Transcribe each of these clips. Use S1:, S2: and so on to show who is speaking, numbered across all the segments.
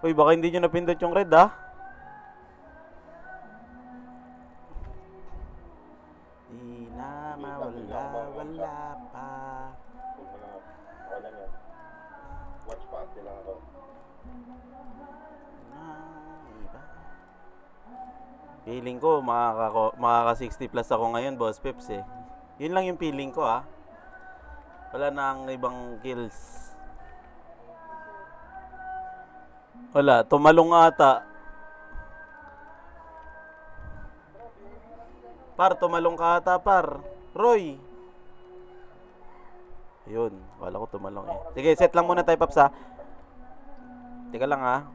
S1: Uy, baka hindi nyo napindot yung red, ah. Di na mawala, wala pa.
S2: Kung mga wala yan. Watch party lang ako.
S1: Na iba. Feeling ko, makaka 60 plus ako ngayon, Boss Peps, eh. Yun lang yung feeling ko, ah. Wala na ang ibang kills. Wala, tumalong ata. Par, tumalong ka ata, par. Roy. Ayun, wala ko tumalong eh. Sige, set lang muna tayo, Paps, ha. Teka lang, ha.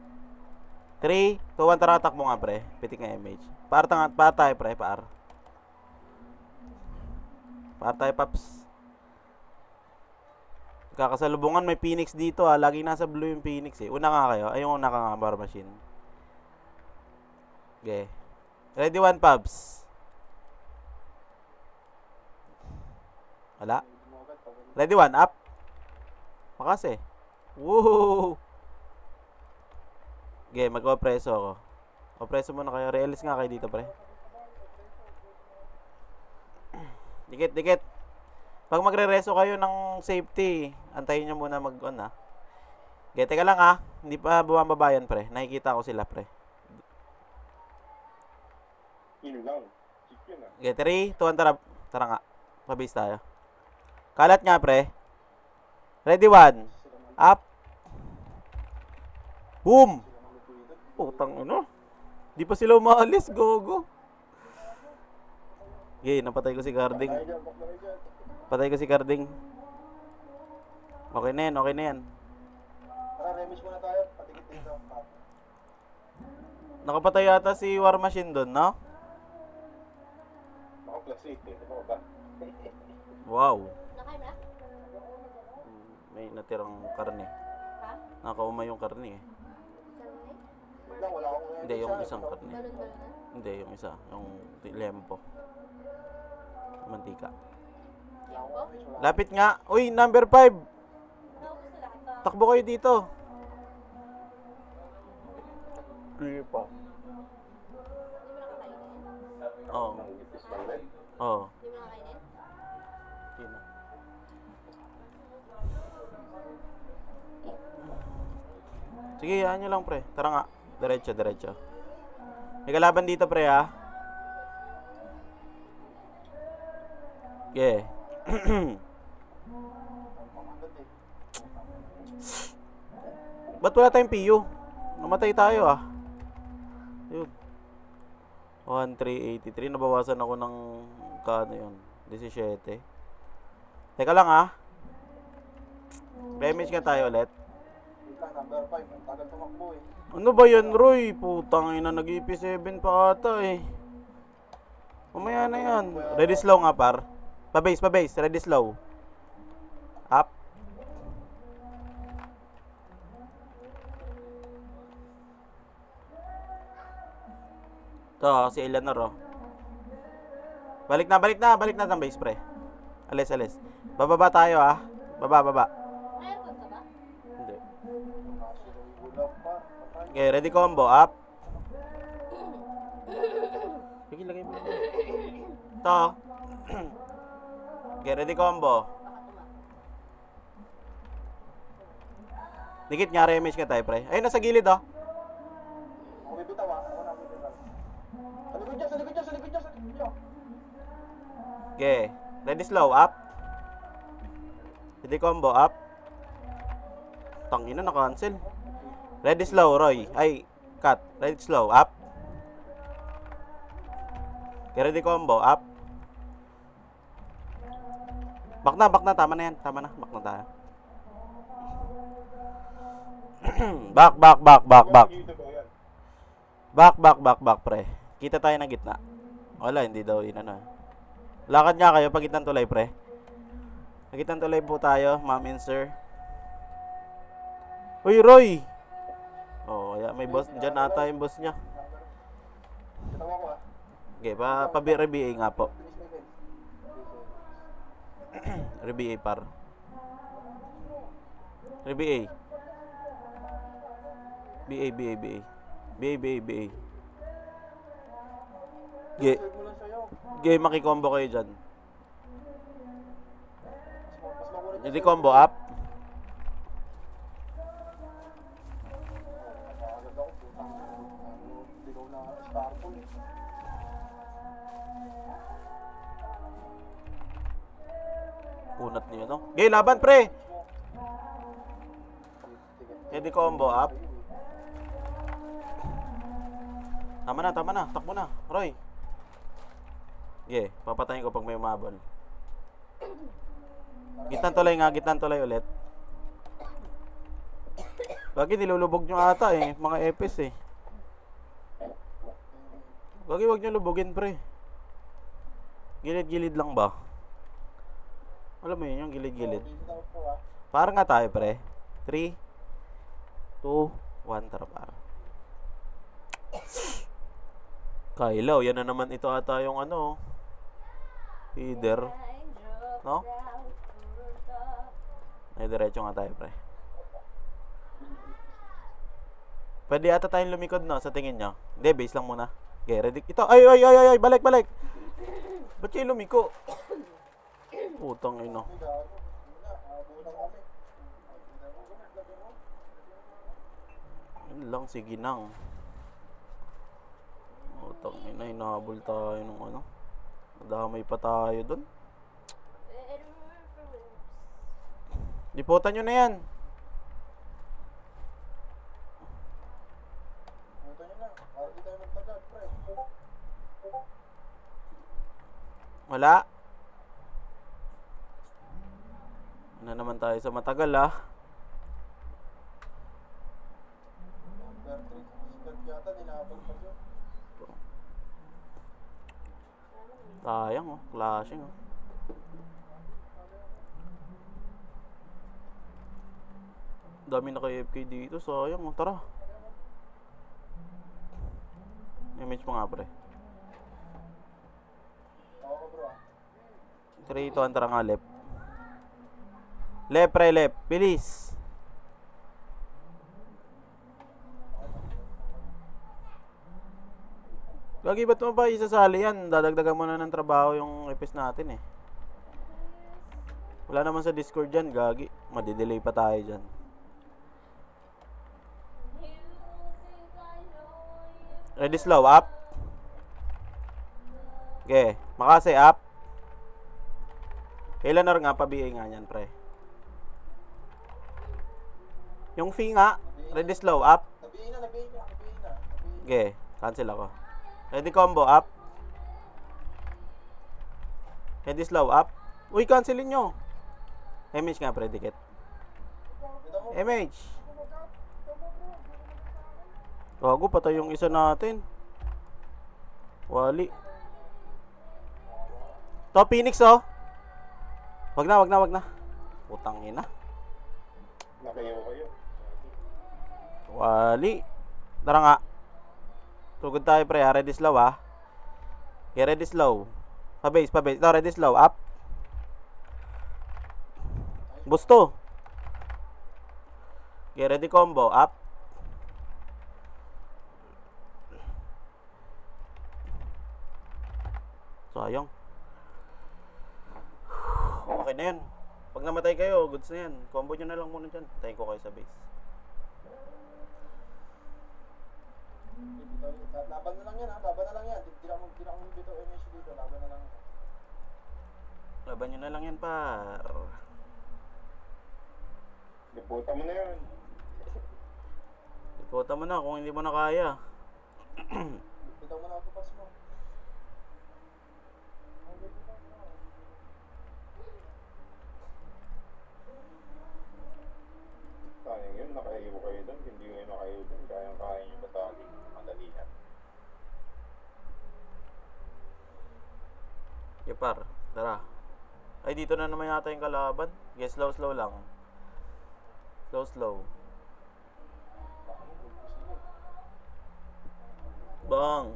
S1: 3, 2, 1, tara, attack mo nga, pre. Pitik nga image. Par tayo, pre, par. Par tayo, Paps. Kakasalubungan, may Phoenix dito, ha. Lagi nasa blue yung Phoenix, eh. Una nga kayo. Ayun, una ka nga, bar machine. Okay. Ready, 1, Paps. Wala. Ready, 1, up. Makas, eh. Woohoo! Okay, mag-opreso ako. Opreso muna kayo. Realis nga kayo dito, pre. Dikit, dikit. Pag magre-reso kayo ng safety, antayin nyo muna mag-on, ha. Okay, teka lang, ha. Hindi pa bumababa yan, pre. Nakikita ko sila, pre.
S2: Yun lang. Check yun ah.
S1: Okay, 3, 2, 1, tara. Tara nga. Pabase tayo. Kalat nga, pre. Ready, 1. Up. Boom! Putang ano? Di pa sila umaalis, gogo. Okay, napatay ko si Carding. Patay ko si Carding. Okay na yan, okay na yan.
S2: Tara, remis muna tayo. Patikit dito.
S1: Nakapatay yata si War Machine doon, no?
S2: Ako plus 8 eh. Ano ba?
S1: Wow.
S3: Nakain na?
S1: May natirang karne.
S3: Ha?
S1: Nakauma yung karne eh.
S2: Lang, wala akong
S1: Hindi, yung isang karne.
S3: Balon-balon na?
S1: Hindi, yung isa. Yung lempo. Mantika.
S3: Tempo?
S1: Lapit nga. Uy, number 5.
S3: Naubos na lahat to.
S1: Takbo kayo dito. Hindi pa.
S3: Hindi mo nakakainin?
S1: Oo.
S2: Nangipis lang rin.
S1: Oo.
S3: Hindi mo nakakainin?
S1: Yun na. Sige, yan nyo lang, pre. Tara nga. Diretso, diretso. May kalaban dito, pre, ha? Okay. Ba't wala tayong PU? Namatay tayo, ah. Yun. 1383. Nabawasan ako ng kano yun. 17. Teka lang, ah. Damage ka tayo ulit.
S2: Number 5. Ang tagal tumakbo eh.
S1: Ano ba yan, Roy? Putang ina, nag-EP7 pa ata eh. Mamaya na yan. Ready slow nga, par. Pa-base, pa-base. Ready slow. Up. Ito, si Eleanor, oh. Balik na, balik na. Balik na ng base, pre. Alis, alis. Bababa tayo, ah. Baba, baba.
S3: May aircon ka ba?
S1: Hindi.
S2: Gulag pa.
S1: Okay, ready combo. Up. Sige, lagay mo. Ito. Okay, ready combo. Dikit nga, remage ka tayo, pre. Ayun, nasa gilid, oh.
S2: Ako bibitaw ah. Ako na bibitaw. Sa likod niya, sa likod niya, sa likod niya, sa likod niya.
S1: Okay, ready slow. Up. Ready combo. Up. Tangina, na-cancel. Ready slow, Roy. Ay, cut. Ready slow. Up. Okay, ready combo. Up. Back na, back na. Tama na yan. Tama na. Back na tayo. Back, back, back, back, back.
S2: Dito ba yan?
S1: Back, back, back, back, pre. Kita tayo ng gitna. Wala, hindi daw yun, ano. Lakad nga kayo, pagitang tulay, pre. Pagitang tulay po tayo, ma'am and sir. Uy, Roy! Oh, kaya may boss. Diyan ata yung boss niya.
S2: Ginawa ko ah.
S1: Okay, pa-RBA nga po. RBA par. RBA. BA, BA, BA. BA, BA, BA. Ge,
S2: Save mo lang sa'yo.
S1: ge, makikombo kayo dyan.
S2: Mas makulit
S1: Hindi combo up.
S2: Nakagad ako, putang ina. Ligaw na Starfall eh.
S1: Punat niyo, no? Ge, laban, pre!
S2: Sige.
S1: Hindi combo up. Tama na. Takbo na. Roy. Ge, papatayin ko pag may umabol. Gitnang tulay ulit. Gagi, nilulubog nyo ata eh. Mga epis eh. Gagi, wag nyo lubugin, pre. Gilid-gilid lang ba? Alam mo yun, yung gilid-gilid.
S2: Dito ako po ah.
S1: Parang nga tayo, pre. 3, 2, 1, tara para. Kailaw, yan na naman ito ata yung ano. Feeder. No? Ay, diretso nga tayo, pre. Pwede ata tayong lumikod, no? Sa tingin nyo. Hindi, base lang muna. Okay, ready? Ito. Ay! Balik! Ba't kayo lumiko? Putang ino.
S2: Hindi gaano. Hindi na. Abutan kami.
S1: Yun lang, sige nang. Putang ina, hinahabol tayo nung ano. Nadamay pa tayo dun. Liputan nyo na yan.
S2: Buta nyo na. Para di tayo magtagal, pre.
S1: Wala. Ano naman tayo sa matagal, ah.
S2: Number 3. Sikat yata, nilaban pa yun.
S1: Sayang, oh. Clashing, oh. Dami naka-AFK dito. Sayang, oh. Tara. Image mo nga, pre.
S2: Ako bro.
S1: 3, 2, 1, tara nga, left. Left, pre, left. Bilis. Gagi, ba't mo ba isasali yan? Dadagdagan mo na ng trabaho yung epis natin eh. Wala naman sa Discord dyan, gagi. Madidelay pa tayo dyan. Ready slow, up. Okay, makasay up. Kailan nga, pa-BA nga yan, pre. Yung fee nga, ready slow, up.
S2: Nabihin na.
S1: Okay, cancel ako. Ready combo, up. Ready slow, up. Uy, cancelin nyo. Image nga, pre, dikit.
S2: Kita mo.
S1: Image. Gago, patay yung isa natin. Wali. To, Phoenix, oh. Wag na. Putang ina.
S2: Nakayaw kayo.
S1: Wali. Tara nga. Tugod tayo, pre, ha. Ready slow, ha. Okay, ready slow. Pa-base. Ito, ready slow. Up. Busto. Okay, ready combo. Up. Sayang. Okay na yan. Pag namatay kayo, goods na yan. Combo nyo na lang muna dyan. Tayo ko kayo sa base.
S2: Laban na lang yan ha. Hindi na ako bito MSC dito. Laban na lang yan.
S1: Laban nyo na lang yan, par.
S2: Liputan mo na yun.
S1: Ipota mo na kung hindi mo na kaya.
S2: Liputan mo na ako pas mo.
S4: Sayang yun, nakaibo kayo doon. Hindi kayo nakaibo doon. Kayang-kaya nyo batali. Madali yan.
S1: Okay, par. Tara. Ay, dito na naman yata yung kalaban. Okay, slow lang. Slow. Bang.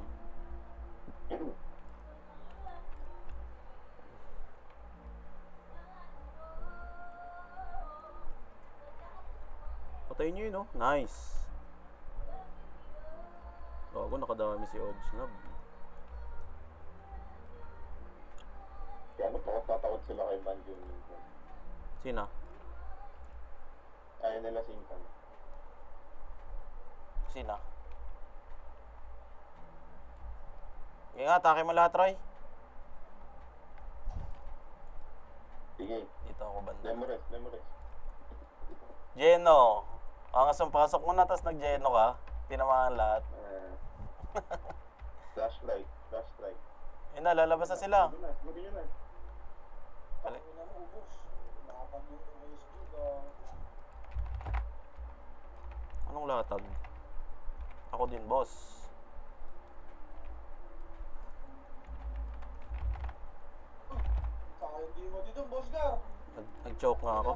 S1: Patayin nyo yun, no? Nice. Gago, nakadami si Odsnab.
S4: Kaya ano, takot sila kay Banjo minsan.
S1: Sino?
S4: Ayaw nila singkan.
S1: Sino? Sige nga, atake mo lahat, Roy.
S4: Sige,
S1: Dito ako banda.
S4: Lemures.
S1: Geno. Ang pasok mo na, tapos nag-Geno ka. Tinamaan lahat.
S4: Flashlight.
S1: Yun na, lalabas na sila.
S4: Lagyan nyo na.
S1: Kali-
S2: Ina mo, ubos. Nakapag yung OSG ba?
S1: Anong latag? Ako din, boss.
S2: Saka hindi mo dito, Boss Gar.
S1: Nag-choke nga ako.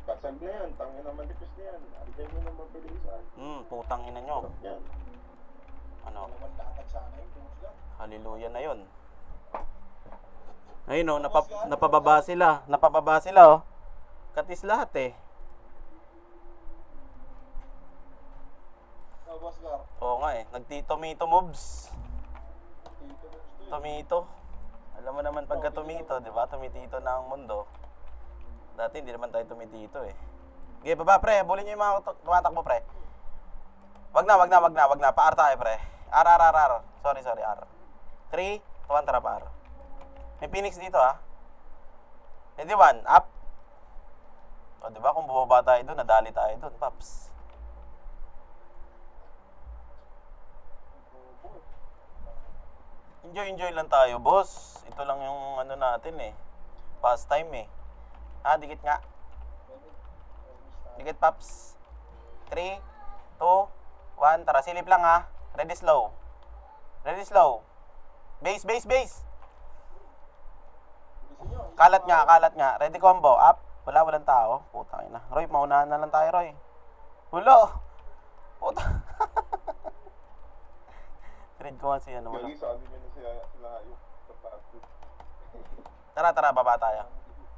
S4: Basag na yan. Tangin na manipis na yan. Arigay mo na mabilisan.
S1: Putang ina nyo.
S4: Yan.
S1: Ano?
S2: Alaman latag sana yung Boss Gar.
S1: Hallelujah na yun. Ayun oh, napababa sila oh. Katis lahat eh.
S2: No, Boss Gar.
S1: Oo nga eh, nagti-tomato moves.
S2: Dito mo gusto yun.
S1: Tomato. Alam mo naman pagka tomato, di ba? Tumitito na ang mundo. Dati hindi naman tayo tumitito eh. Okay, baba pre, bulin nyo yung mga tumatakbo pre. Wag na. Pa-R tayo pre. R. Sorry, R. 3, 2, 1, tara pa R. May Phoenix dito ah. Ready 1, up. O diba kung bumaba tayo doon, nadali tayo doon, paps. Enjoy lang tayo, boss. Ito lang yung ano natin eh. Pastime eh. Dikit nga. Dikit, paps. 3, 2, 1. Tara, silip lang ha. Ready slow. Base. Kalat nga. Ready combo. Up. Walang tao. Putang ina. Roy, maunahan na lang tayo, Roy. Hulo. Puta. Read ko nga si ano.
S4: Gagi, sabi nyo na sila yung kapatid.
S1: Tara, baba tayo.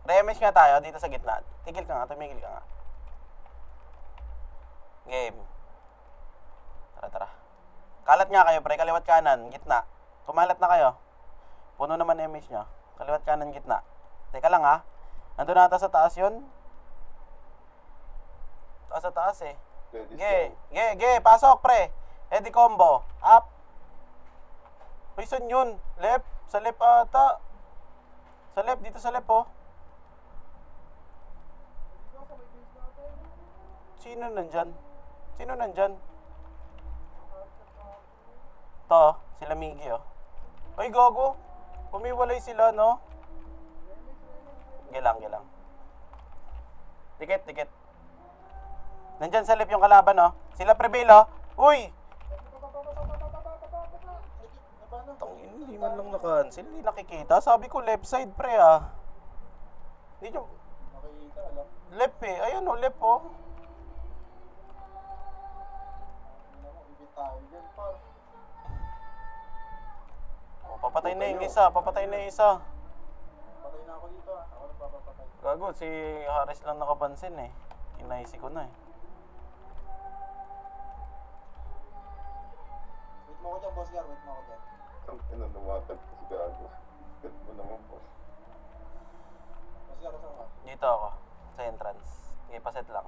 S1: Remesh nga tayo dito sa gitna. Tumigil ka nga. Game. Tara. Kalat nga kayo, pre. Kaliwat kanan, gitna. Kumalat na kayo. Puno naman image nyo. Kaliwat kanan, gitna. Teka lang ha. Nandun na ata sa taas yun. Sa taas eh. Ge. Pasok, pre. Ready combo. Up. Uy, saan yun? Left. Sa left ata. Sa left. Dito sa left oh. Sino nandyan? To, sila Miggy oh. Ay, gago. Pumiwalay sila, no? Gilang. Dikit. Nandyan sa left yung kalaban, oh. Sila Prevail, oh. Uy! Hindi man lang na-cancel. Hindi nakikita. Sabi ko left side, pre, ah. Hindi nyo...
S2: Nakikita, alam.
S1: Left eh. Ayun, oh. Left, oh.
S2: Ibig tayo dyan, par.
S1: Papatay na yung isa.
S2: Patay na ako dito, ah. Ako nagpapapatay.
S1: Gago, si Harris lang nakapansin eh. Inaisi ko na eh.
S2: Wait mo ako dyan, Boss Gar.
S4: Ang pinanamatag ko si Gago. Gat mo naman, boss.
S2: Boss Gar, saan ka?
S1: Dito ako. Sa entrance. Okay, paset lang,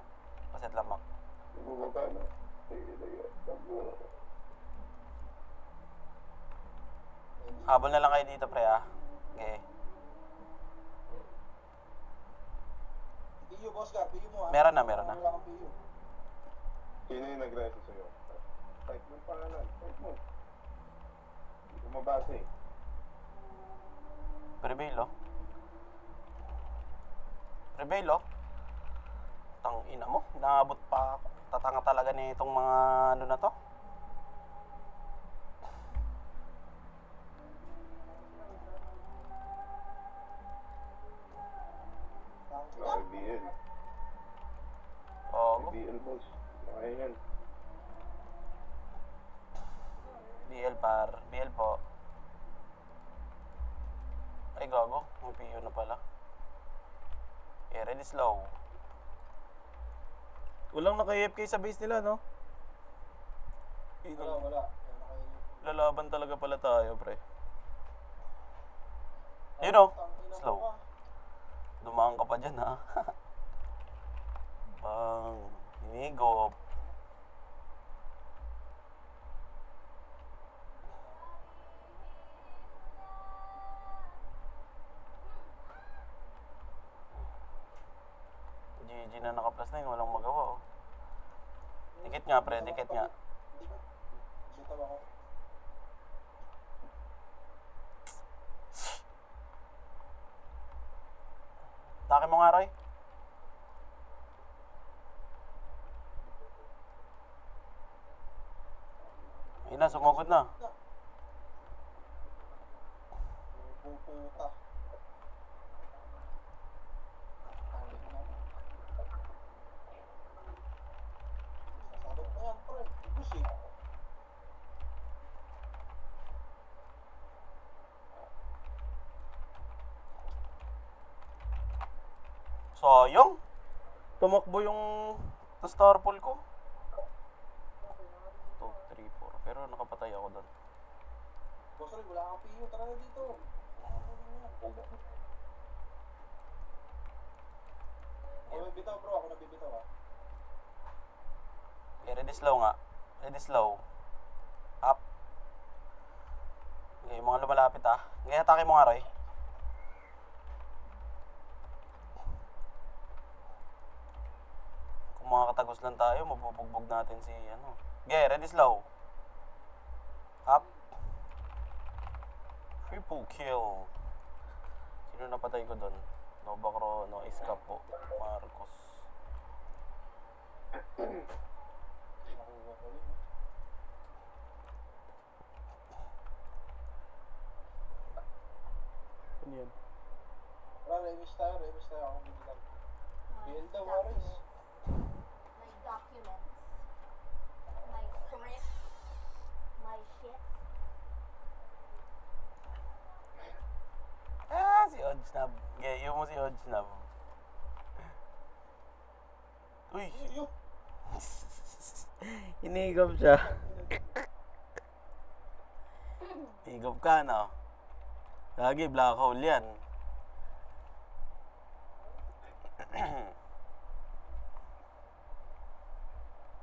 S1: Mac.
S4: Bumaba na. Sige, lagyan.
S1: Habol na lang kayo dito, pre, ah. Okay.
S2: PU, Boss Gar. PU mo, ah.
S1: Meron na.
S2: Wala kang PU.
S4: Sino yung nag-reso sa'yo? Fight mo pangalan. Fight mo. Hindi ko mabasa eh.
S1: Prevail, oh. Tang ina mo. Naabot pa ako. Tatanga talaga na itong mga ano na to.
S4: RBL.
S1: Oh,
S4: RBL, boss. Kaya yan.
S1: BL po. Ay, gago. May PU na pala. Okay, ready slow. Walang naka-AFK sa base nila, no?
S2: Wala. Yan,
S1: Lalaban talaga pala tayo, pre. Yun o. Slow. Dumaan ka pa dyan, ha? Bang. Hinigop. GG na naka-plus na yun. Walang magawa, oh. Dikit nga, pre. Dikit nga.
S2: Bitaw ako.
S1: Take mo nga, Roy. Ayun na, sumugod na.
S2: Puputa. Sasabot na yan, pre. Push eh.
S1: Sayang. Tumakbo yung star pool ko. 2, 3, 4. Pero nakapatay ako doon.
S2: Boss Roy, wala kang PU. Tara na dito. May bitaw bro, ako nabibitaw ah.
S1: Okay, ready slow nga. Ready slow. Up. Okay, yung mga lumalapit ah. Okay, atake mo nga, Roy. Kung makakatagos lang tayo, mabubugbog natin si ano. Okay, ready slow. Up. Triple kill. Sino napatay ko doon? Nova Chrono, Escapo, Marcos.
S2: Nakuha ko yun.
S1: Ano yan?
S2: Tara, remis tayo. Ako bibitaw. Build the Waris.
S3: My documents. My script. My shit.
S1: Ah, si Odsnab. Okay, yun mo si Odsnab. Uy!
S2: Yo!
S1: Hinigop siya. Higop ka, no? Lagi, black hole yan.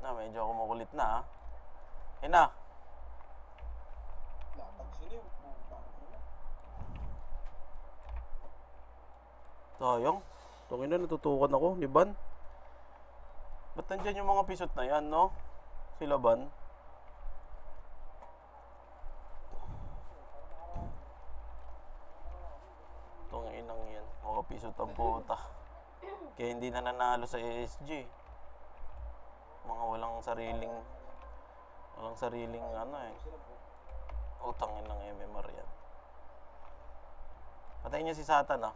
S1: Na, medyo kumukulit na, ha? Yun na.
S2: Latag sila yung putang ina.
S1: Sayang. Tungin na, natutukan ako, ni Ban. Ba't nandyan yung mga pisot na yan, no? Sila Ban. Tungin inang yan. Mga pisot ang puta. Kaya hindi na nanalo sa ASG. Mga walang sariling ano eh. Utangin ng MMR yan. Patayin niya si Satan, ah.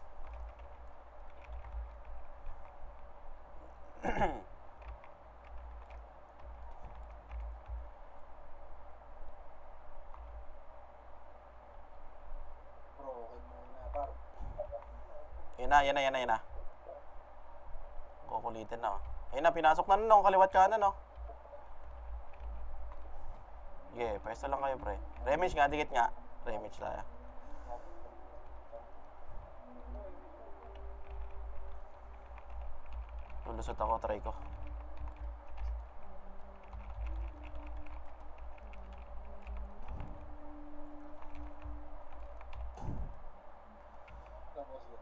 S2: Bro, okay mo na par.
S1: Yan na. Kukulitin na, oh. Ayun na, pinasok na nun, kaliwat kanan, oh. Okay, pwesto lang kayo, pre. Remage nga, dikit nga. Remage tayo. Lulusot ako, try ko.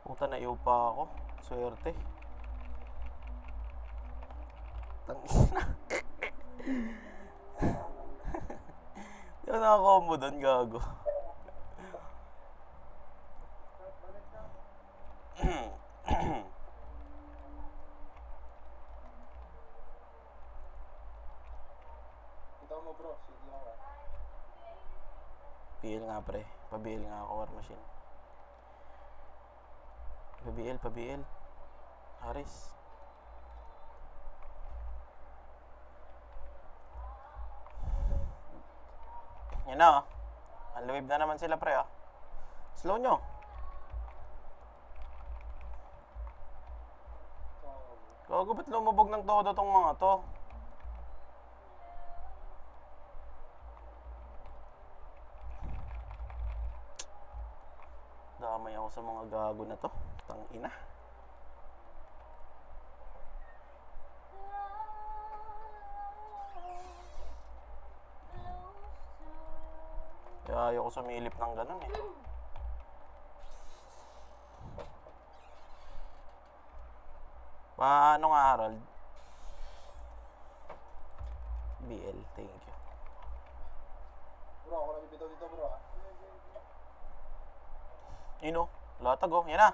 S1: Puta, naiuw pa ako. Swerte. Tangina. Di ako nakakombo doon, gago.
S2: Ito mo bro, sige ako ah.
S1: PL nga, pre. Pa-BL nga ako, war machine. Pa-BL. Haris. Yan na, oh. Unlive na naman sila, pre, oh. Slow nyo. Gago, ba't lumubog ng todo tong mga to? Ayaw ko sa mga gago na to. Tangina. Kaya ayaw ko sumilip ng ganun eh. Paano nga, Harold? BL, thank you.
S2: Bro, ako nabibitaw dito bro ah.
S1: Ino, latag oh, yan na.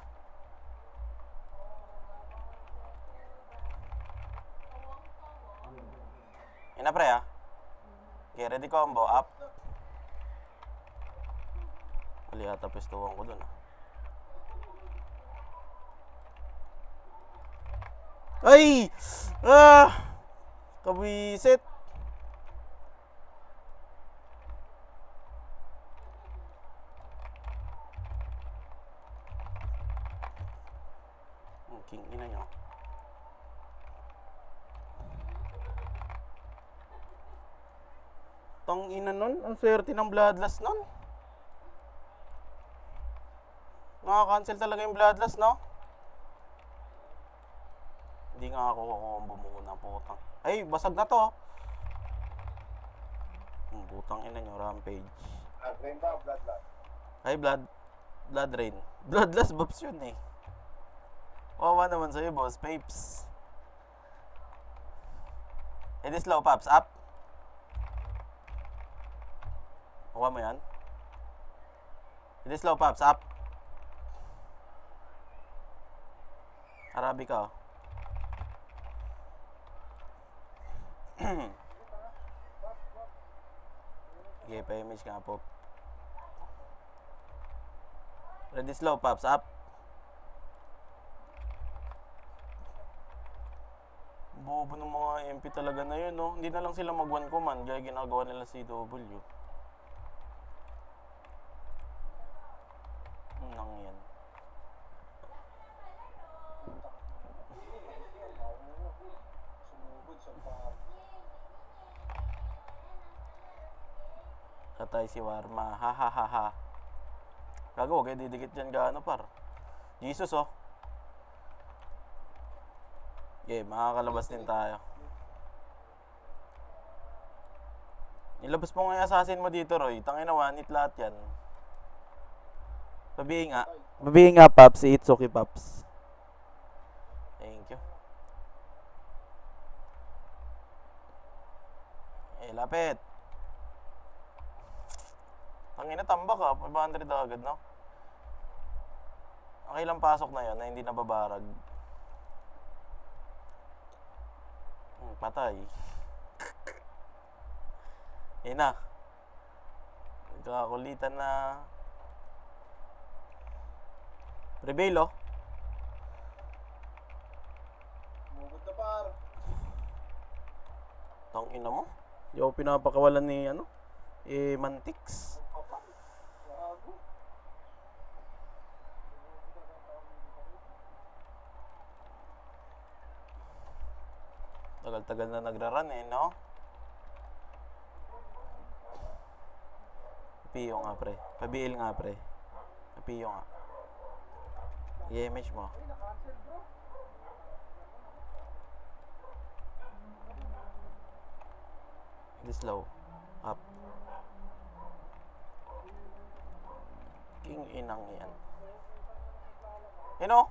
S1: Yan na pre ah. Okay, ready combo, up. Wali ata pestuhan ko dun ah. Ay! Ah! Kabisit! King ina nyo. Tang ina nun, ang swerte ng bloodlust nun. Nakaka-cancel talaga yung bloodlust, no? Hindi nga ako kukombo muna, putang. Ay, basag na to. Putang ina nyo, rampage.
S4: Rain ba? Bloodlust.
S1: Ay, blood rain. Bloodlust buffs yun eh. Wawa naman sa'yo, boss. Papes. It is slow, Paps. Up. Kuha mo yan. It is slow, Paps. Up. Arabica, oh. Okay, pa-image nga po. Ready slow, Paps. Up. Bobo ng mga MP talaga na yun, no? Hindi na lang sila mag-one command, kaya ginagawa nila CW. Nang yan.
S2: Sumugod sa paa.
S1: Tatay si Warma. Ha ha ha ha. Gago, huwag kayo didikit dyan gaano par. Jesus, oh. Okay, makakalabas din tayo. Nilabas mo nga yung assassin mo dito, Roy. Tangina, one hit lahat yan. Babihin nga. Babihin nga, Paps. Si Itsuki, Paps. Thank you. Eh, lapit. Tangina, tambak ah. 500 agad, no? Okay lang pasok na yun na hindi nababarag. Patay. Yan na. Nagkakakulitan na. Prevail, oh.
S2: Sumugod na par.
S1: Tangina mo. Di ako pinapakawalan ni, Mantix.
S2: Gago.
S1: Tagal-tagal na nagra-run eh, no? Piyo nga, pre. Pabiil nga, pre. Piyo nga. I-image mo.
S2: Ay, na-cancel bro.
S1: This low. Up. King inang yan. Yun, oh.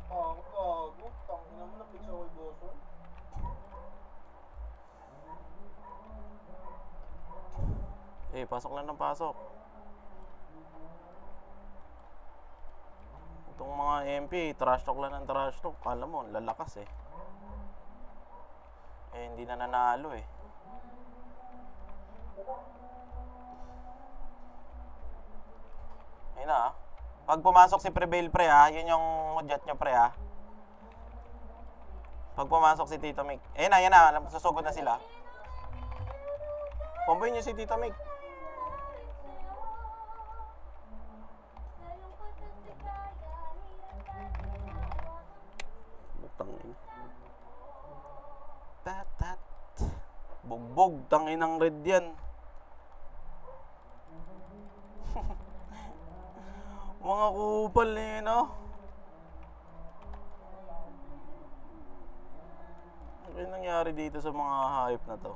S2: Ah, gago. Tangina mo, napitsa ko yung boso.
S1: Eh, pasok lang ng pasok. Itong mga MP, trash talk lang ng trash talk. Kala mo, lalakas eh. Eh, hindi na nanalo eh. Ayun na ah. Pag pumasok si Prevail pre ah, yun yung jet nyo pre ah. Pag pumasok si Tito Mick. Ayun na, yan na. Susugod na sila. Comboy nyo si Tito Mick. Tangin. Tat. Bugbog. Tangin ng red yan. Napakakupal eh, no? Ano yung nangyari dito sa mga hype na to?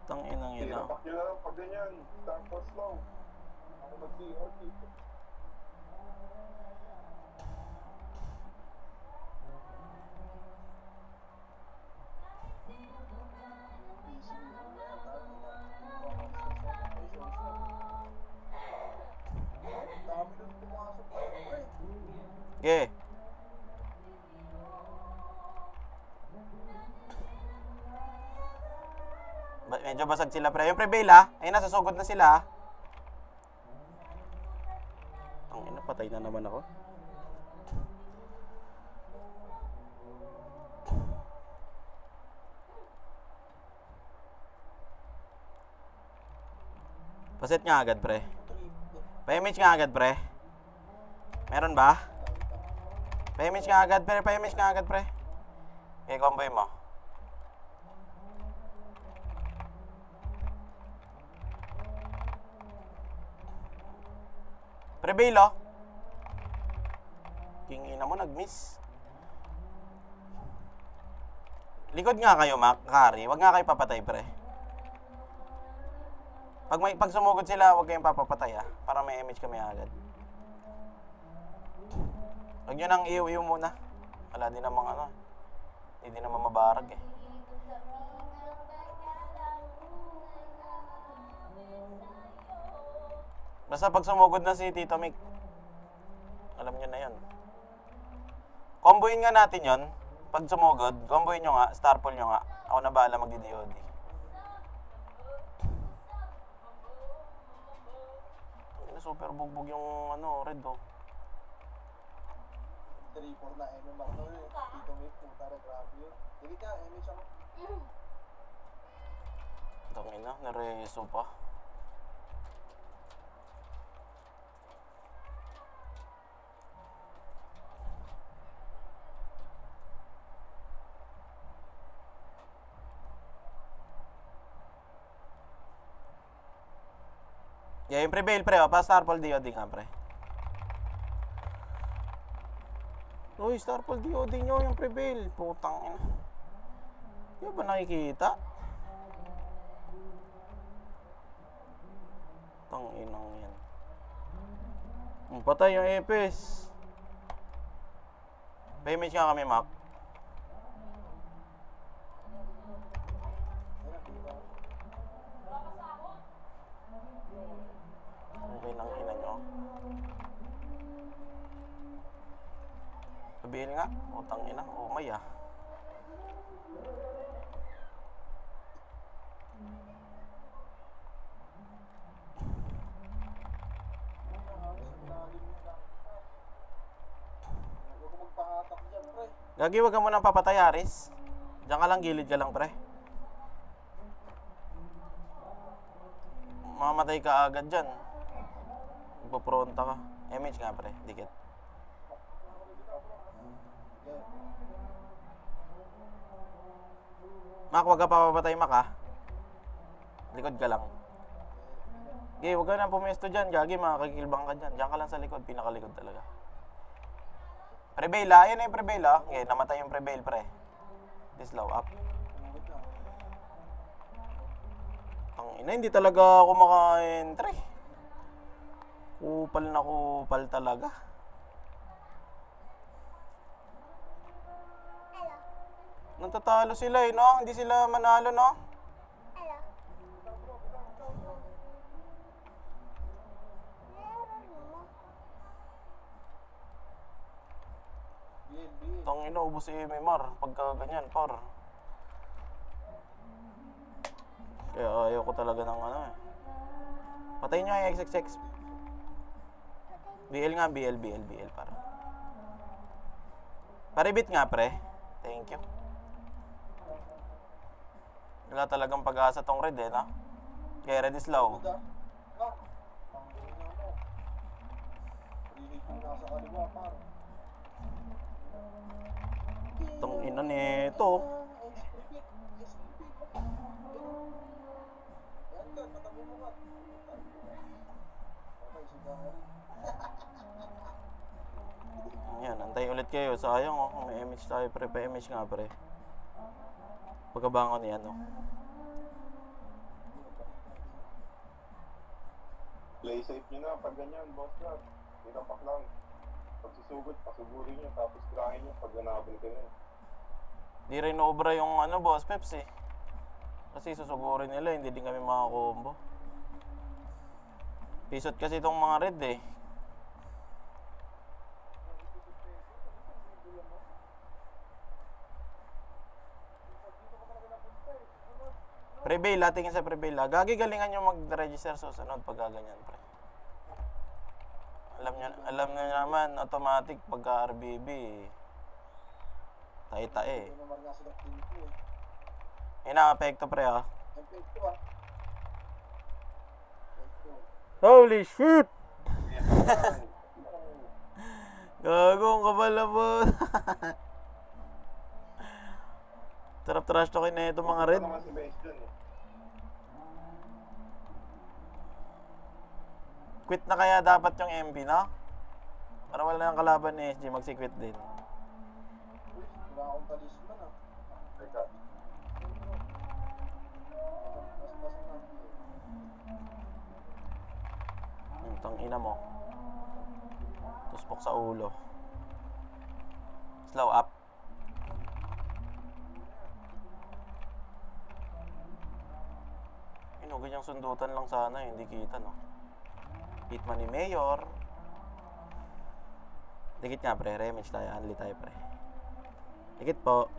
S1: Tanginang ina.
S4: Tinapak nyo na lang pag ganyan. Start for slow. Ako mag-DOT.
S2: Dami nang pumasok pa rin, pre.
S1: Okay. Medyo basag sila pre. Yung prevail ah. Ayun na, sasugod na sila ah. Ang ina, patay na naman ako. Paset nga agad pre. Pa-image nga agad pre. Meron ba? Pa-image nga agad pre. Pa-image nga agad pre. Okay, comboy mo. Prevail oh. King ina mo nag-miss. Likod nga kayo, Mac. Kari. Huwag nga kayo papatay, pre. Pag sumugod sila, huwag kayong papapatay, ah. Para may image kami agad. Huwag nyo nang iyo-iyo muna. Wala din namang ano. Hindi din naman mabarag, eh. Basta pag sumugod na si Tito Mick, alam nyo na yun. Comboyin nga natin yon. Pag sumugod, comboyin nyo nga, star pull nyo nga. Ako na bahala magdi-DOD. Super bugbog yung ano, red oh.
S2: 3-4 na MMR to eh. Tito Mick, puta rin, grabe yun. Sige ka, MH ako.
S1: Tangina, nareso pa. Yeah, yung prevail pre, pa star pull DOD nga pre. Uy, star pull DOD nyo yung prevail. Putang ina. Di ba nakikita? Tang inang yan. Patay yung epis. Pa-image nga kami, Mac. Okay nang ina nyo. Sabihin nga, utang ina, umay ah.
S2: Huwag ko magpahatak dyan, pre.
S1: Gagi, wag ka munang papatay, Aris. Diyan ka lang, gilid ka lang, pre. Mamatay ka agad dyan. Magpapronta ka. Image nga, pre. Dikit. Mac, wag ka papapatay, Mac, ha? Likod ka lang. Gagi, wag ka na pumesto dyan. Gagi, makakikilbang ka dyan. Diyan ka lang sa likod. Pinakalikod talaga. Prevail, ha? Ayan na yung prevail, ha? Okay, namatay yung prevail, pre. Slow up. Ang ina, hindi talaga ako maka-entry. Kupal na kupal talaga.
S3: Hello.
S1: Natatalo sila eh, no? Hindi sila manalo, no?
S3: Hello. Meron mo.
S2: BL.
S1: Tangina, ubos si MMR. Pagka ganyan, par. Kaya ayoko talaga ng ano eh. Patayin nyo yung XXX. BL nga, BL para. Paribit nga, pre. Thank you. Wala talagang pag-asa tong red eh, no? Kaya red is low.
S2: Buda. Ah, pangin na mo. Rinig yung nasa kaliwa, par.
S1: Tong ina nito.
S2: Repeat. Yan ka, tatabi mo ka. Okay, si Gary.
S1: Yan, antay ulit kayo. Sayang oh, kung may image tayo pre. Pa-image nga pre. Pagkabangon yan oh.
S4: Play safe nyo na pag ganyan, boss lad. Tinapak lang. Pag susugod, pasugurin nyo, tapos tirahin nyo pag nanabol ka na.
S1: Di rin obra yung ano boss Peps eh. Kasi susugurin nila, hindi din kami makakombo. Pisot kasi itong mga red eh. Prevail, tingin sa prevail. Gagi galingan nyo mag-register sa sunod pag gaganyan pre. Alam nyo naman, automatic pagka RBB. Tae-tae.
S2: Hindi naman nga sila pinto eh.
S1: Ina-apekto pre ah.
S2: Ang pinto ah. Pinto.
S1: Holy shit! Gagong kapal na po. Sarap trash talkin na ito mga red.
S4: Ito naman si Base dun eh.
S1: Quit na kaya dapat yung MP na? Para wala nang kalaban ni SG, magsi-quit din.
S2: Uy, wala akong talisman ah.
S4: Teka.
S2: Pas-pas na.
S1: Tang ina mo. Tuspok sa ulo. Slow up. Ganyang sundutan lang sana, hindi kita no. Hitman ni Mayor. Dikit nga pre, remage tayo, unli tayo pre. Dikit po.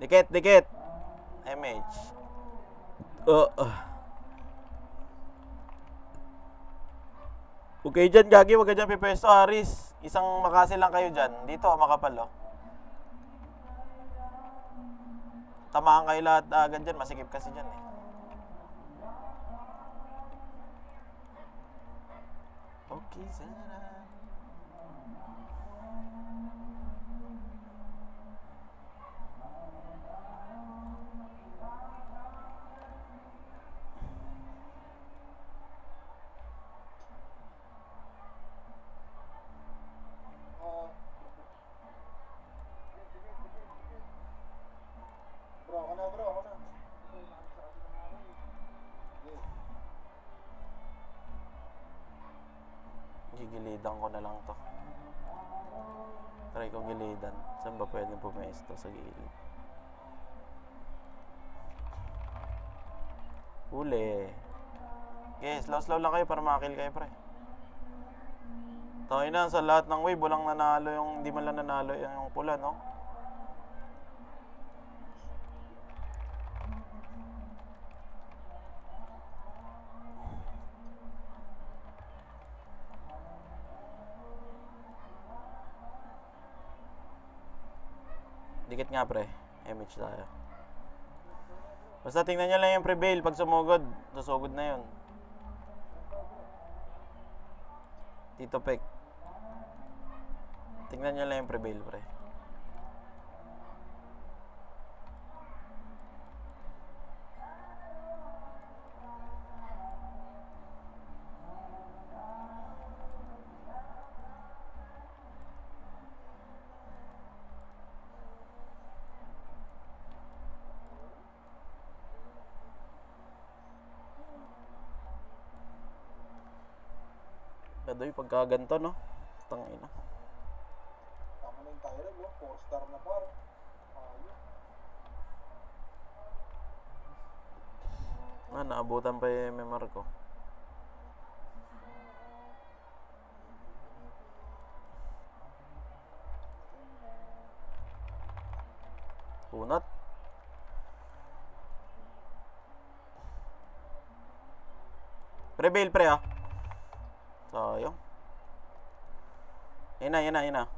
S1: Dikit, dikit. MH. Okay dyan, Gagi, wag ka dyan pipesto, Haris. Isang makasi lang kayo dyan. Dito, makapal oh. Tamaan kayo lahat agad dyan, masikip kasi dyan eh. Okay, Zara.
S2: Bro, ako na bro, ako na.
S1: Gigilidan ko na lang to. Try ko gilidan. Saan ba pwede pumesto sa gilid? Huli. Okay, slow lang kayo para makakil kayo pre. Tayo na sa lahat ng wave, walang nanalo yung, hindi man lang nanalo yung pula no? Dikit nga pre, image tayo. Basta tingnan nyo lang yung prevail. Pag sumugod, susugod na yun. Tito Pek. Tingnan nyo lang yung prevail pre. Dadoy pagka ganito no. Tangina.
S2: Tama na yung Tyrell, no? 4-star na par. Ayun.
S1: Naabutan pa yung MMR ko. Kunat. Prevail pre ah. Sayang. Yan na.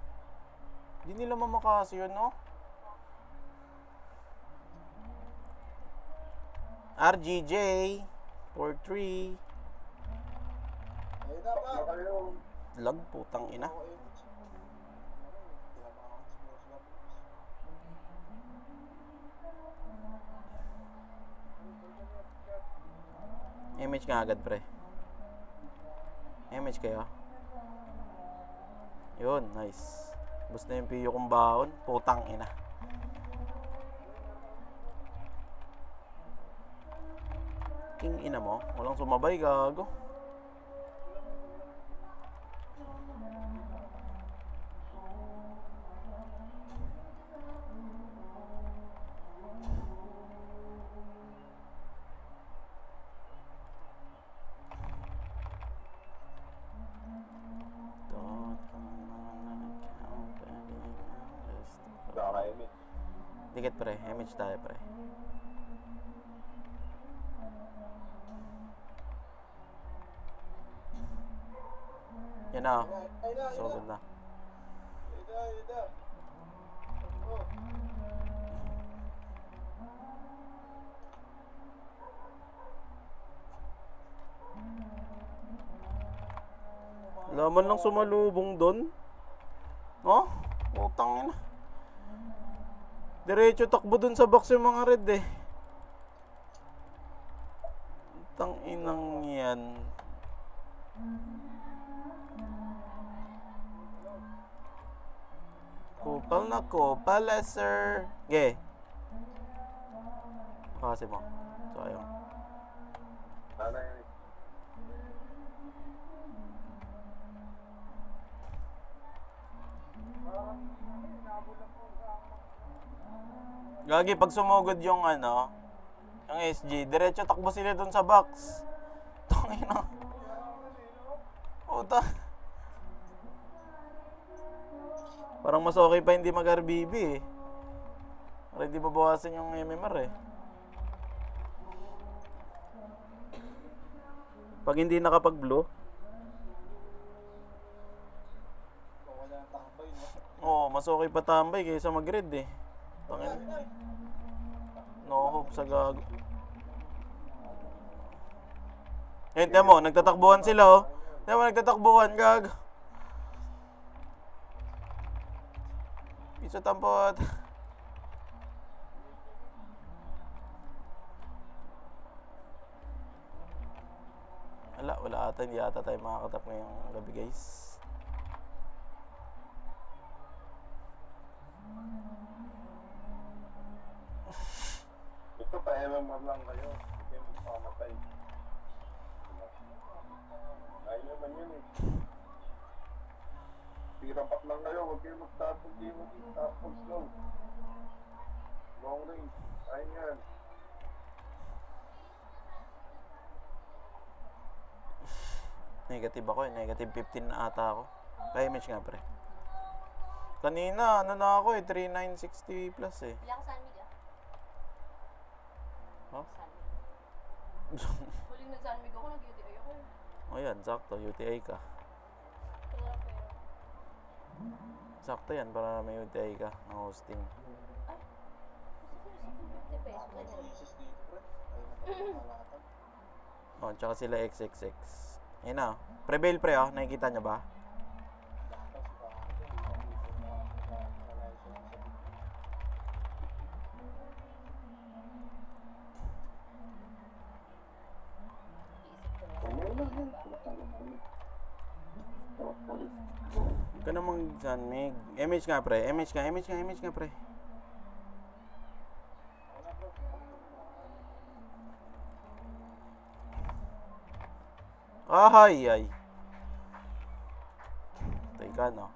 S1: Hindi nila mamakasi yun, no? RGJ 43.
S2: Ayun na pa.
S1: Lag, putang ina.
S2: Ako, image. Hindi na makakasmos lang.
S1: Image nga agad, pre. Image kayo. Yun, nice. Bus na yung piyo kong baon. Putang ina. King ina mo. Walang sumabay, gago.
S4: Nakaka-emit.
S1: Dikit pre, image tayo pre. Yan na. So good na.
S2: Ida. Oh.
S1: Laman lang sumalubong doon. Oh, utang ina. Diretso takbo dun sa box yung mga red eh. Utang inang yan. Kupal na kupal eh, sir. Ge. Kasi mo. Sayang.
S4: Sana yun.
S1: Gagi, pag sumugod yung ano, yung SG, diretso takbo sila dun sa box. Tangina. Puta. Parang mas okay pa hindi mag-RBB eh. Para hindi babawasan yung MMR eh. Pag hindi nakapag-blue,
S2: Wala nang tambay, no?
S1: oo, mas okay pa tambay kaysa mag-red eh. Tangin. No hope sa gago. Eh, tiyan mo, nagtatakbuhan sila oh. Tiyan mo, nagtatakbuhan, gago. Isa tampot. Wala ata, hindi ata tayo makakatap ngayong gabi guys.
S4: Ito pa MMR lang kayo. Hindi kayo magpamatay. Kaya naman yun eh. Tirapat lang kayo. Huwag kayo mag-tapos. Hindi mo tapos slow. Long range. Kaya yan.
S1: Negative ako eh. Negative 15 na ata ako. Pa-image nga pre. Kanina, ano na ako eh. 3960 plus eh.
S3: Ilang sanmig ah?
S1: Huh?
S3: Sanmig. Huling nag-sanmig ako, nag-UTI ako eh.
S1: O yan, sakto. UTI ka.
S3: Kaya pero...
S1: Sakto yan para may UTI ka ng hosting.
S3: Ay! Kasi 50 pesos.
S2: May thesis dito, pre. Ay, napakalatag.
S1: O, tsaka sila XXX. Ayun na. Prevail pre oh. Nakikita nyo ba?
S2: Dapat si Bakit, isang libo na license sa dito.
S1: Huwag ka namang dyan, Mig. Image nga pre. Image nga pre. Ay, ay. Teka, no.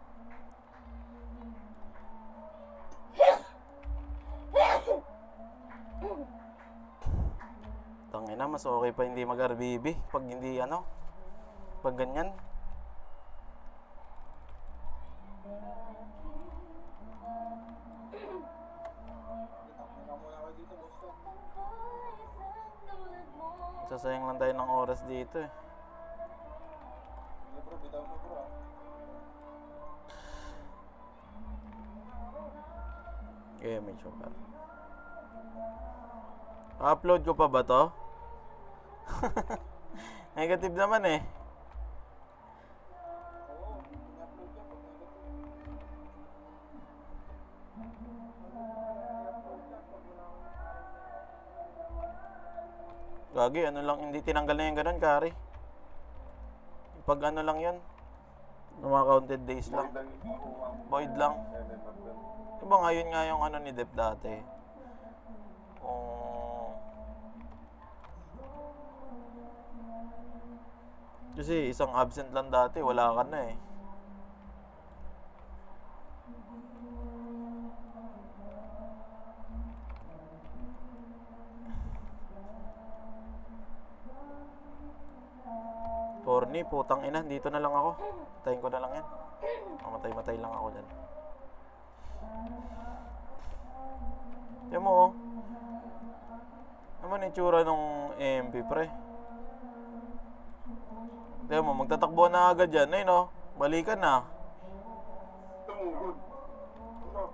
S1: Tangina, mas okay pa hindi mag-RBB pag hindi ano, pag ganyan.
S2: Itakbo na muna kayo dito, boss ko.
S1: Sasayang lang tayo ng oras dito eh.
S2: Sige bro, bitaw mo bro ah.
S1: Image ko pa. Upload ko pa ba to? Negative naman eh.
S2: Oo, in-upload yan pag negative.
S1: Gagi, ano lang, hindi tinanggal na yung ganun, Kari. Pag ano lang yun, ng mga counted days lang.
S4: Void lang yung nakuha mo.
S1: Void lang.
S4: MMR lang.
S1: Diba ngayon nga yung ano ni Dep dati? Kung... Kasi isang absent lang dati, wala ka na eh. Corny, putang ina, dito na lang ako. Tayin ko na lang yan. Mamatay-matay lang ako dyan. Yan mo oh. Naman itsura nung MP pre. Tiyan mo, magtatakbo na agad yan. Ayun oh, balikan na.
S4: Tumugod. Ano?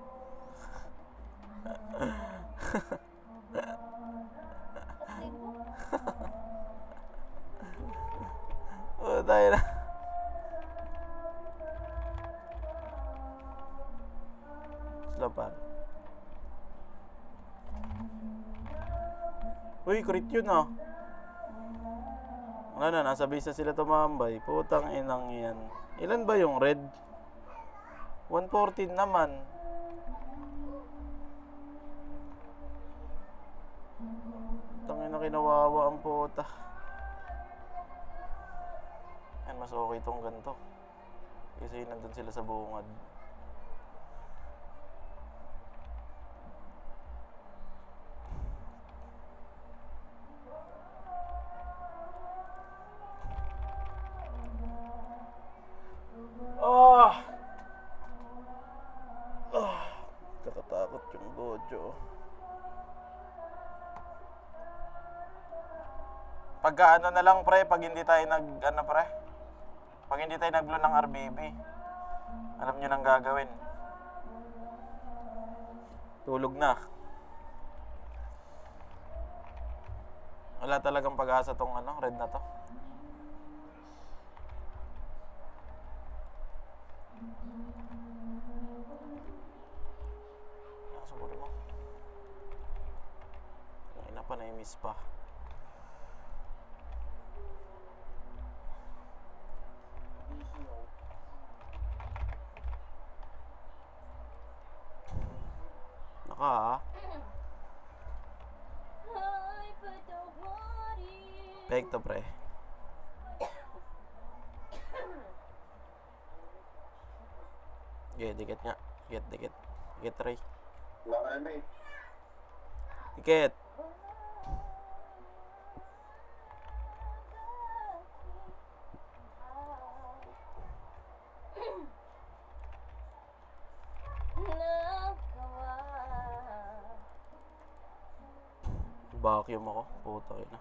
S1: Oh, tayo na. Slapan. Uy, crit yun ah. Ano na, nasa base na sila tumambay. Putang inang yan. Ilan ba yung red? 114 naman. Tangin na kinawawa ang puta. Yan, mas okay tong ganito. Kasi nandun sila sa bungad. Kakatakot yung bojo. Pagka ano na lang pre, pag hindi tayo pag hindi tayo nag-blow ng RBB, alam nyo nang gagawin. Tulog na. Wala talagang pag-asa tong red na to. Nakasuburi mo. Ngayon pa na-miss pa. Pekto pre. Dikit nga. Dikit. Dikit try.
S4: Wala ka na eh.
S1: Dikit. Vacuum ako. Puta ina.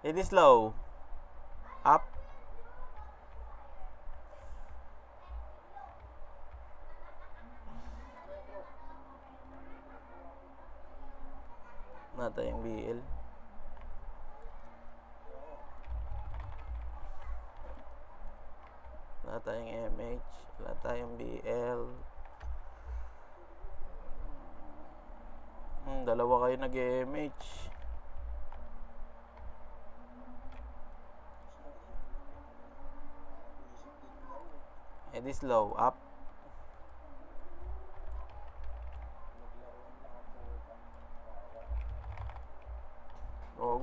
S1: It is slow. Up. Wala tayong BL. Wala tayong MH. Wala tayong BL. Dalawa kayo nag-MH. It is low. Up.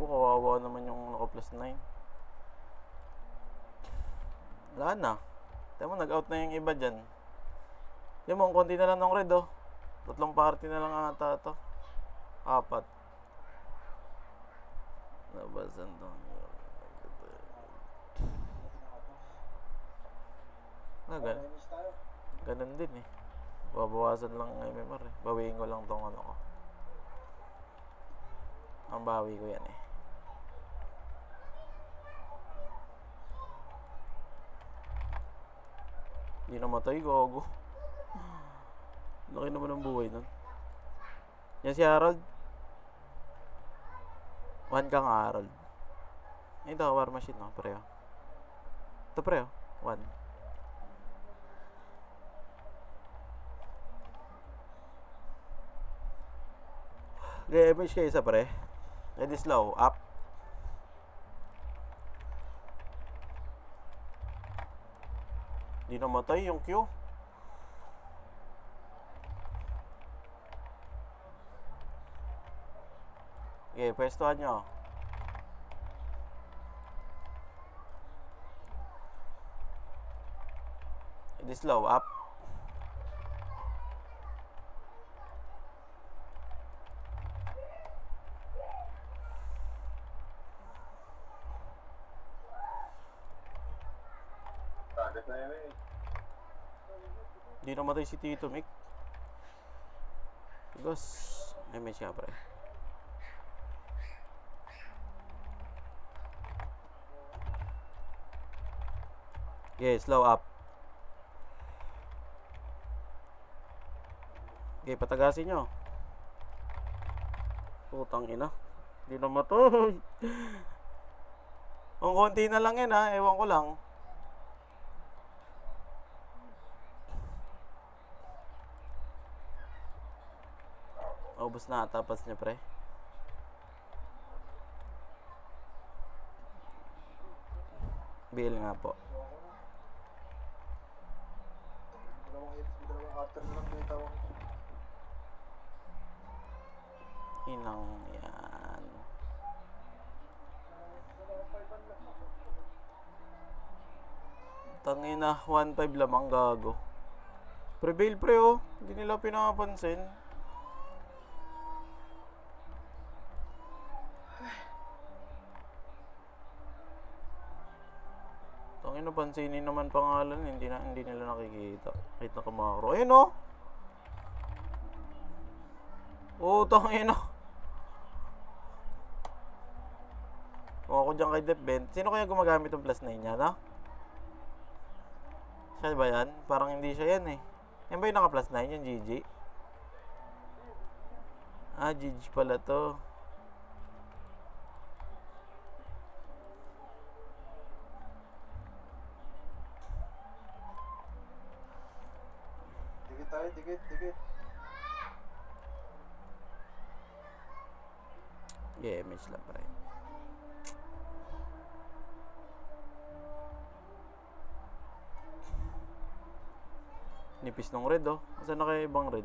S1: Kawawa naman yung naka plus 9. Wala na. Tayo mo, nag-out na yung iba dyan. Yung mo, konti na lang ng red oh. 3 party na lang ata to. 4. Nabasan to. Ganun din eh. Babawasan lang ng MMR eh. Bawiin ko lang tong ano ko. Ang bawi ko yan eh. Hindi namatay, gago. Laki naman ang buhay nun. Yan si Harold. 1 kang Harold. Ito, war machine no, preo. Ito preo. 1. Okay, image kayo isa pre. Ready slow, up. Di namatay yung Q. Okay, pwestuhan nyo. Ready slow, up.
S4: Target na yan eh.
S1: Di namatay si Tito Mick. Tigos. Image nga pre. Okay, slow up. Okay, patagasin nyo. Putang ina. Di namatay. Ang konti na lang yan ha. Ewan ko lang. Ubus na tapas niya pre. Bill nga po.
S2: Dalawang after na lang binitawang ko.
S1: Inang yan. Tangina, 1.5 lamang gago. Prevail pre oh. Hindi nila pinapansin. Tangina, pansinin naman pangalan. Hindi nila nakikita. Kahit nakamakro. Ayun oh. Oh, tangina. Kung ako dyan kay Depbent, sino kaya gumagamit ng plus 9 niya, no? Siya ba yan? Parang hindi siya yan eh. Yan ba yung naka plus 9? Yung GG? Ah, GG pala to.
S2: Dikit tayo, dikit.
S1: Yeah, image lang pa rin. Nipis ng red oh. Saan na kaya ibang red?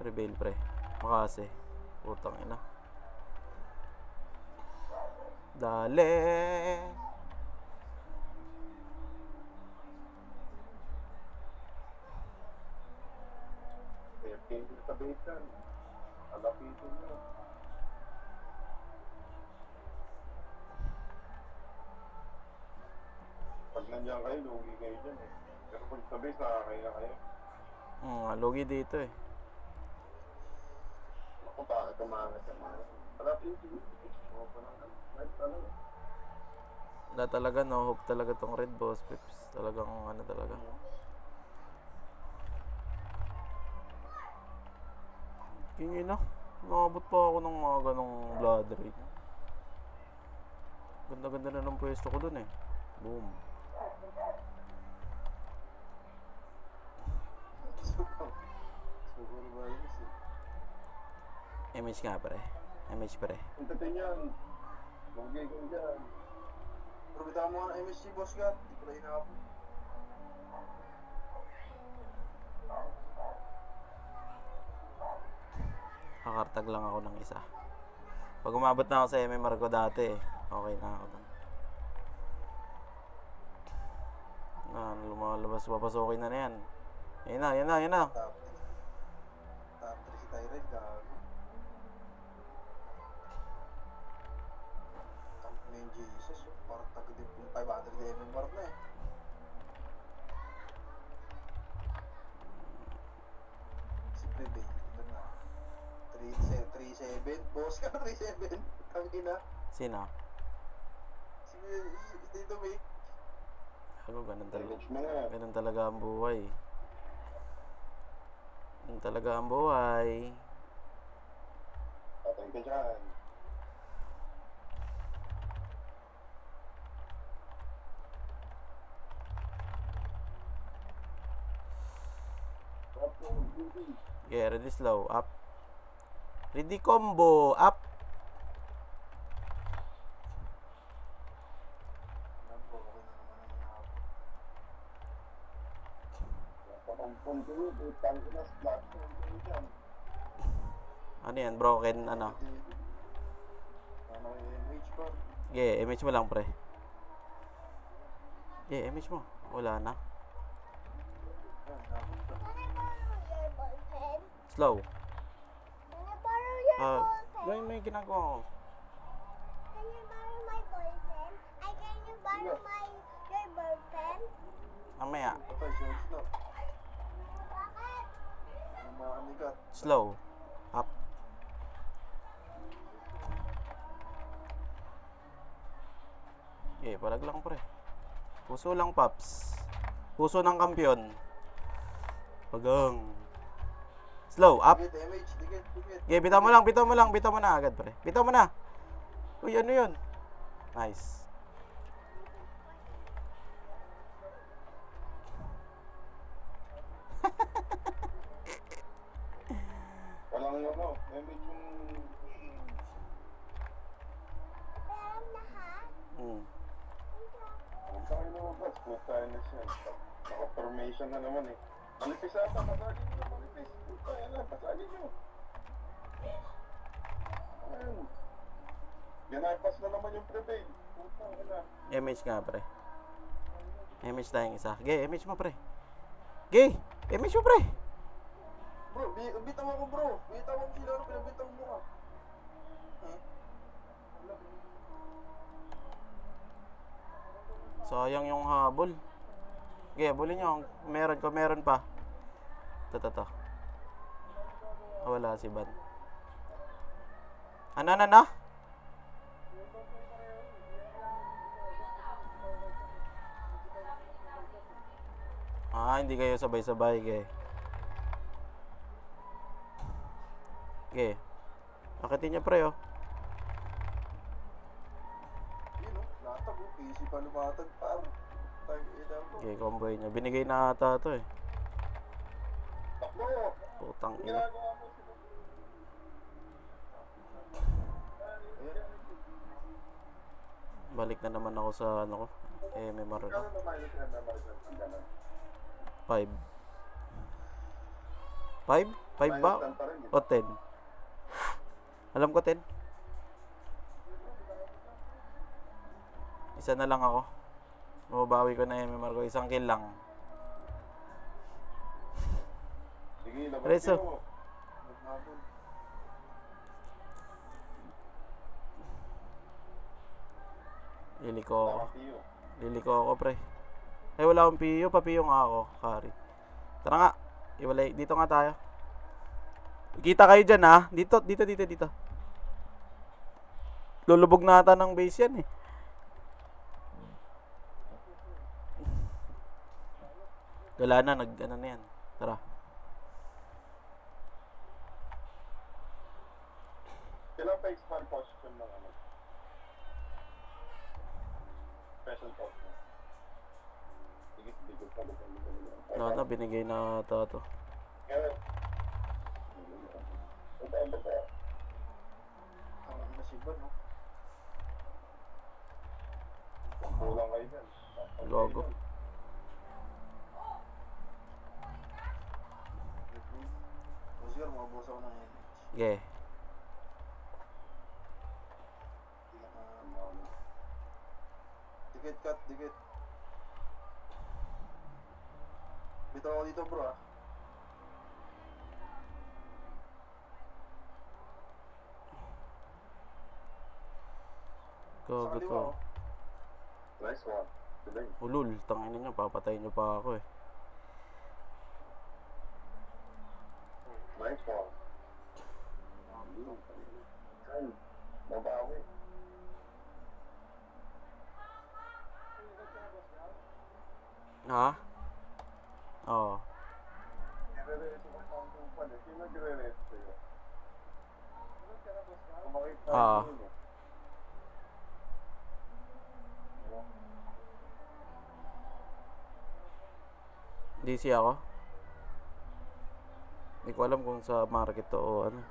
S1: Prevail pre. Makase. Putang ina. Dale.
S4: Kaya pinto sa basean. Alapitin nyo. Pag nandiyan kayo, lugi kayo dyan eh. Pero pag sa base, nakakaya kayo.
S1: Logi dito eh.
S4: Ako, bakit umangat yung mga. Alapitin nyo. Oo pa lang. Right talaga.
S1: Wala talaga no. Hope talaga tong red boss pips. Talagang ano talaga. Kingin na. Nakabot pa ako ng mga ganong blood rate. Ganda-ganda na ng pwesto ko dun eh. Boom.
S2: Siguro ba yun eh.
S1: Image nga pre. Image pre.
S4: Entertain yan. Lugi kayo dyan.
S2: Pero bitawan mo nga ng MSC, boss God. Di ko na hinapon.
S1: Kakartag lang ako ng isa. Pag umabot na ako sa MMR ko dati, okay na ako dun. Lumalabas, papasokin na yan. Yan na.
S2: Top 3 si Tyrell, gago. Camp na yung Jesus, oh. Parang tagdip yung 500 MMR na eh. Si Prevail, ito na. 3-7, boss ka 3-7. Tangina.
S1: Sino?
S2: Si Tito Mick.
S1: Ako, ganun talaga.
S4: Damage mo nga.
S1: Ganun talaga ang buhay. Ganun talaga ang buhay.
S4: Ay ka dyan.
S1: Okay, ready slow. Up. Ready combo. Up.
S4: Pakampun ko yun, utang ko na splash ko dyan.
S1: Ano yan? Broken ano?
S2: Ano yung image ko?
S1: Okay, image mo lang pre. Okay, image mo. Wala na.
S2: Yan, nakot ka.
S5: Can I borrow your ball pen?
S1: Slow.
S5: Can I borrow your
S1: Ah,
S5: ball pen?
S1: may ginagawa ko.
S5: Can you borrow my ball pen? Can you borrow your ball pen?
S1: Mamaya.
S2: Patay, George na.
S5: Bakit?
S2: Ang mga kanigat.
S1: Slow. Up. Okay, palag lang pre. Puso lang, Paps. Puso ng kampiyon. Pagang. Slow, up.
S2: Dikit, image, dikit, dikit.
S1: Okay, bitaw mo lang, bitaw mo lang, bitaw mo na agad, pre. Bitaw mo na. Uy, ano yun? Nice.
S4: Walang ano, image yung...
S5: Meron na ha?
S1: Hmm.
S4: Ang tayo lumabas, puta na siya. Naka-formation na naman eh. Manipis ata, pasagin nyo, manipis. Puta na, pasagin nyo. Ayun. Ginagpas na naman yung prevail. Puta na.
S1: Image nga, pre. Image tayong isa. Okay, image mo, pre. Okay, image mo, pre.
S2: Bro, bitaw ako bro. Bitaw ako sila, pinabitaw mo ka.
S1: Sayang yung habol. Okay, habulin nyo. Meron pa. Ito. Wala si Van. Ano? Hindi kayo sabay-sabay, okay. Okay. Akitin niya, pre, oh.
S2: Yun o, latag o. PC pa lumatag pa. Tayo, ina mo.
S1: Okay, combo niya. Binigay na ata to, eh.
S4: Takbo!
S1: Putang ina.
S4: Ginagawa mo sila.
S2: Ayan.
S1: Balik na naman ako sa, ano ko. MMR na.
S4: Kano na minus na memory ng ganun?
S1: 5. 5? 5 ba?
S4: Minus 10 pa rin, di
S1: O 10? Alam ko 10. Isa na lang ako. Mababawi ko na MMR ko. Isang kill lang.
S4: Sige, labas
S1: Reso.
S4: kayo.
S2: Naghabol.
S1: Liliko ako.
S4: Tama, Pio.
S1: Liliko ako, pre. Ay, wala akong PU. Papiyo nga ako. Kari. Tara nga. Iwalay. Dito nga tayo. Kita kayo dyan, ha? Dito. Lulubog na ata ng base yan, eh. Wala na. Ano na yan. Tara.
S4: Kailan pa expand costume ng ano? Special costume. Sige,
S1: Wala na. Binigay na ata to.
S4: Ngayon.
S2: Ang nasiba, no?
S4: Kulang kayo dyan.
S1: Gago.
S2: O siguro, makabusa ko ng image.
S1: Okay.
S2: Dikit, cut, dikit. Bitaw ako dito, bro, ah.
S1: Gago
S2: Sa
S1: to.
S2: kaliwa, oh.
S4: Nice one. Tuloy.
S1: Ulul. Tangin nyo. Papatayin nyo pa ako, eh.
S4: Nice one. Ay, mabawi.
S1: Ha? Oo.
S4: Nire-reso ko pang tupan eh. Sino nagre-reso sa'yo? makita
S1: Ah.
S4: yun eh.
S1: DC ako. Hindi ko alam kung sa market to o ano.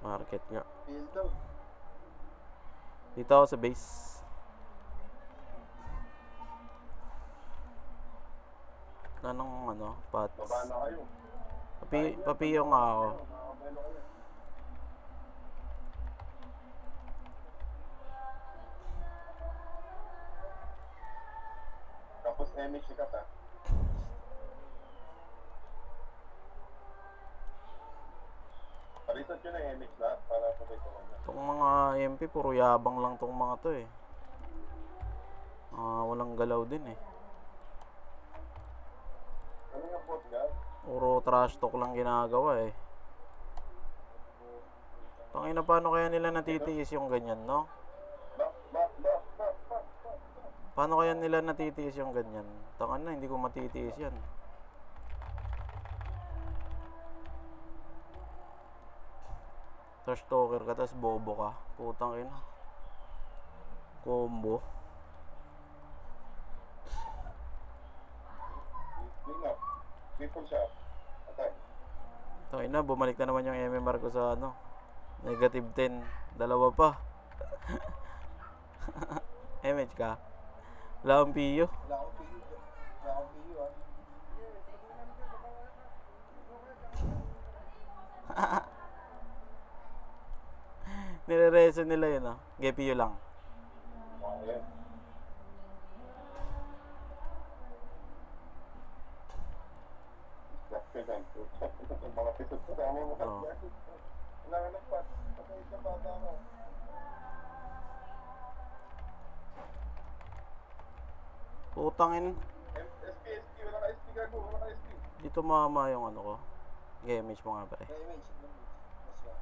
S1: Market nga.
S2: Feel daw.
S1: Dito ako sa base. Anong ano, pots.
S4: Baba na kayo.
S1: Papiyo nga ako.
S4: Nakakabalo kayo. Tapos MH sikat ah. Palitan nyo na yung MH lahat para sabay ko na.
S1: Itong mga MP, puro yabang lang tong mga to eh. Walang galaw din eh.
S4: Ano yung bot guys?
S1: Puro trash talk lang ginagawa eh. Tangina, paano kaya nila natitiis yung ganyan, no?
S4: Back.
S1: Paano kaya nila natitiis yung ganyan? Tangan na, hindi ko matitiis yan. Trash talker ka, tas bobo ka. Putang ina. Combo.
S4: Clean up. Triple shot. Attack.
S1: Tangina, bumalik na naman yung MMR ko sa ano. Negative 10. Dalawa pa. MH ka. Wala akong PU.
S2: Wala akong PU. Wala akong PU ah.
S1: Nire-reso nila yun, GPU lang.
S4: Ayan. Distracted ang puta. Ang mga pisot sa tama mo
S1: Oo.
S4: kasi. Wala ka nagpat. Patay ka bata mo.
S1: Putang ina.
S4: SP, wala ka SP gago. Wala ka SP.
S1: Dito mama yung ano ko. GMH mo nga pre.
S2: May image. Mas ba?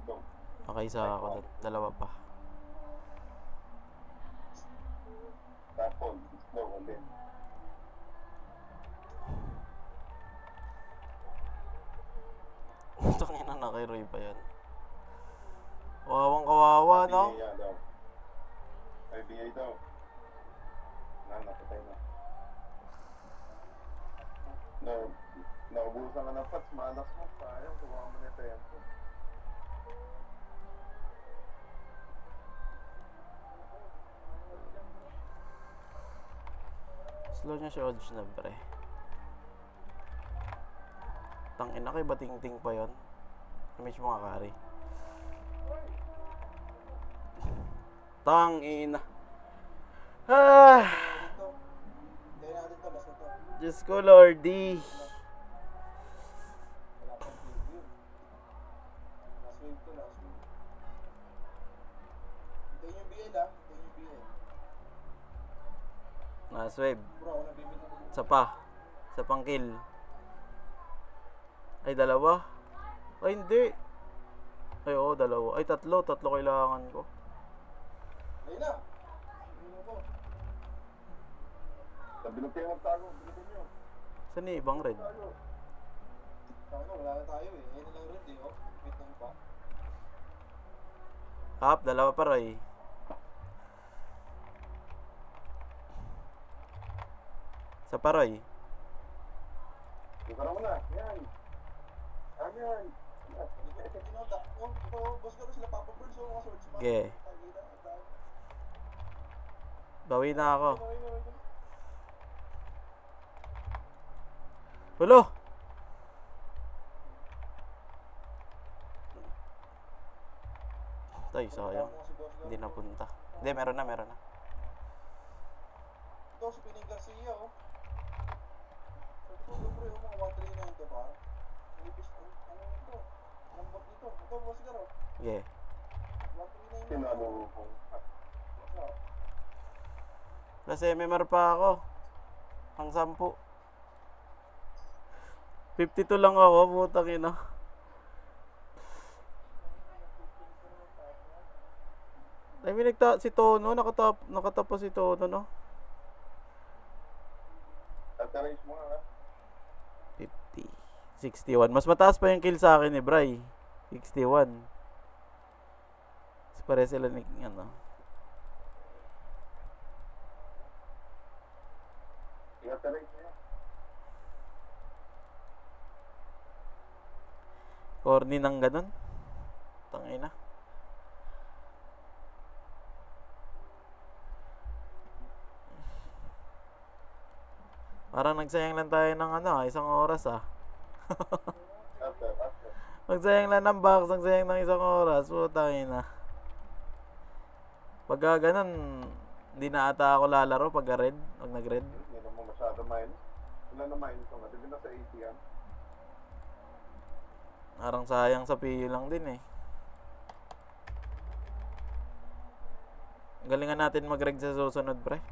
S4: Go.
S1: Okay sa ako. Dalawa pa.
S4: Tapon. Slow ulit.
S1: Tangina na kay Roy pa yan. Wawang kawawa, no?
S4: IBA daw. IBA daw. Napatay na. No, naubusan ka ng pats, malas mo. Sayang, kuha mo na tempo.
S1: Slow niya si Odds na pre. Tangina kay bating-ting pa yon. Image mo nga kari. Tangina. Ah!
S2: Dito. Hindi natin to. Basta to.
S1: Diyos ko Lordy.
S2: Wala pang PU. Last wave to. Last wave. Hintayin yung BL ah. Hintayin yung BL.
S1: Nice wave.
S2: Bro, ako nabibili.
S1: Isa pa. Isa pang kill. Ay, dalawa. Ay, hindi. Ay, oo, dalawa. Ay, tatlo. Tatlo kailangan ko.
S2: Ayun na. Ayun na po.
S4: Sabi ng kayo magtago, bilhin nyo.
S1: Saan yung ibang red?
S4: Tago.
S2: Tama na, wala na tayo eh. Ayun na lang rin eh. Oh. Wait na pa.
S1: Hap, dalawa pa ray. Sa paroy.
S4: Ikaw na muna. Yan. Ano yan?
S2: Tinoda. Oh, ito. Boss ko sila Papa Birds. Oh, mga swordsman.
S1: Ge.
S2: Tagina. Ang dami.
S1: Bawi na ako.
S2: Ayun na, ayun na.
S1: Hulo! Tay, sayang.
S2: Tama si Boss Gar.
S1: Hindi napunta. Hindi, meron na, meron na.
S2: Ito, si Pining Garcia, oh. Sabi ko, bro, yung mga 139 to, pa. Nipis, ano ito? Lambot nito. Ito, Boss Gar, oh.
S1: Yeah.
S2: 139
S4: Sinalo
S2: na.
S4: ko.
S2: Ito.
S1: Plus MMR pa ako. Pang 10. 52 lang ako, putang ina. Ay, may si Tono, nakatapos si Tono, no?
S4: Ata-range mo nga.
S1: 50. 61. Mas mataas pa yung kill sa akin ni Bray. 61. Mas pare sila ni ano.
S4: Ata-range mo.
S1: Corny ng ganun. Tangina. Parang nagsayang lang tayo ng ano, isang oras ah.
S4: After.
S1: Nagsayang lang ng box, nagsayang ng isang oras. Putang ina. Pagka ganun, hindi na ata ako lalaro pagka red, pag nag-red.
S4: Hindi naman masyado minus. Ilan na minus ko nga? Di ba nasa 80 yan?
S1: Parang sayang sa PU lang din eh. Galingan natin mag-reg sa susunod, pre.